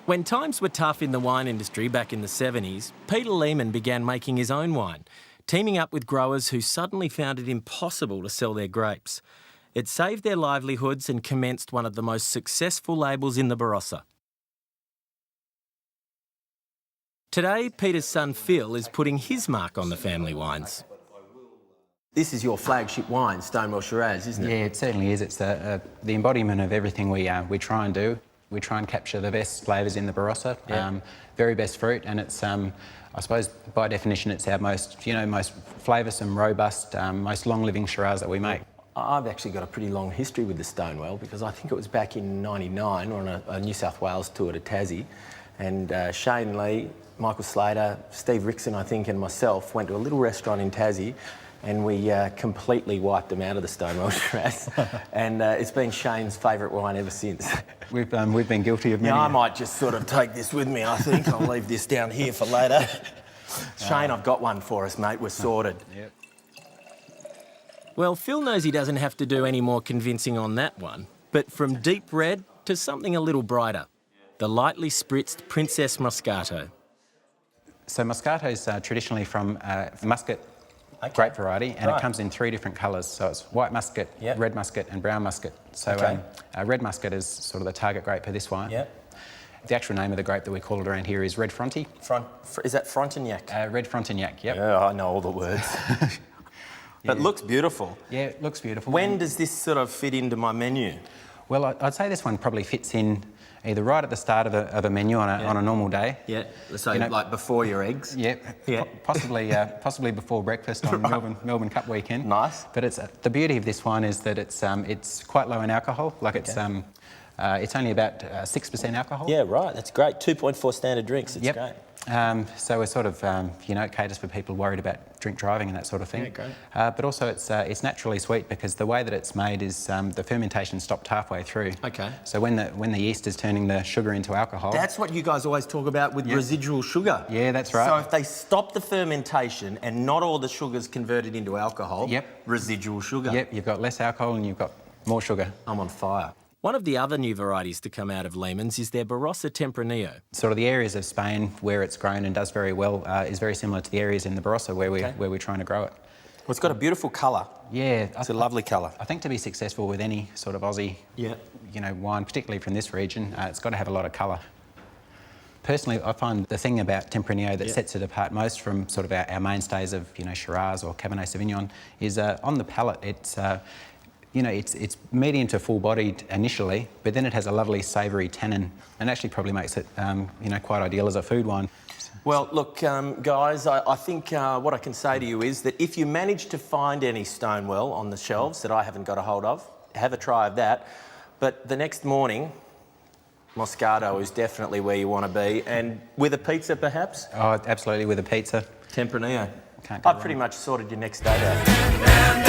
When times were tough in the wine industry back in the 70s, Peter Lehmann began making his own wine, teaming up with growers who suddenly found it impossible to sell their grapes. It saved their livelihoods and commenced one of the most successful labels in the Barossa. Today, Peter's son Phil is putting his mark on the family wines. This is your flagship wine, Stonewell Shiraz, isn't it? Yeah, it certainly is. It's the embodiment of everything we try and do. We try and capture the best flavours in the Barossa, very best fruit, and it's, I suppose, by definition, it's our most, most flavoursome, robust, most long-living Shiraz that we make. I've actually got a pretty long history with the Stonewell because I think it was back in '99 on a New South Wales tour to Tassie, and Shane Lee, Michael Slater, Steve Rickson, I think, and myself went to a little restaurant in Tassie, and we completely wiped them out of the Stonewell Shiraz, and it's been Shane's favourite wine ever since. We've been guilty of many. Yeah, I might just sort of take this with me, I think. I'll leave this down here for later. Shane, I've got one for us, mate. We're sorted. Yep. Well, Phil knows he doesn't have to do any more convincing on that one, but from deep red to something a little brighter, the lightly spritzed Princess Moscato. So Moscato is traditionally from Muscat grape variety, and it comes in 3 different colours. So it's white Muscat, red Muscat and brown Muscat. So red Muscat is sort of the target grape for this wine. The actual name of the grape that we call it around here is Red Fronty. Is that Frontignac? Red Frontignac, yep. Yeah, I know all the words. But it looks beautiful. Yeah, it looks beautiful. When does this sort of fit into my menu? Well, I'd say this one probably fits in either right at the start of a menu on a normal day. Yeah, so like before your eggs? Yep. Possibly before breakfast on Melbourne Cup weekend. Nice. But the beauty of this one is that it's quite low in alcohol. Like it's only about 6% alcohol. Yeah, right. That's great. 2.4 standard drinks. It's great. So we're sort of, it caters for people worried about drink driving and that sort of thing. Yeah, great. But also it's naturally sweet because the way that it's made is the fermentation stopped halfway through. Okay. So when the yeast is turning the sugar into alcohol. That's what you guys always talk about with residual sugar. Yeah, that's right. So if they stop the fermentation and not all the sugar's converted into alcohol, residual sugar. Yep, you've got less alcohol and you've got more sugar. I'm on fire. One of the other new varieties to come out of Lehmann's is their Barossa Tempranillo. Sort of the areas of Spain where it's grown and does very well is very similar to the areas in the Barossa where we're trying to grow it. Well, it's got a beautiful colour. Yeah. It's a lovely colour. I think to be successful with any sort of Aussie wine, particularly from this region, it's got to have a lot of colour. Personally, I find the thing about Tempranillo that sets it apart most from sort of our mainstays of Shiraz or Cabernet Sauvignon is on the palate it's medium to full-bodied initially, but then it has a lovely savoury tannin and actually probably makes it, quite ideal as a food wine. Well, look, guys, I think what I can say to you is that if you manage to find any Stonewell on the shelves that I haven't got a hold of, have a try of that. But the next morning, Moscato is definitely where you want to be. And with a pizza, perhaps? Oh, absolutely, with a pizza. Tempranillo. Can't go I've pretty much sorted your next date out.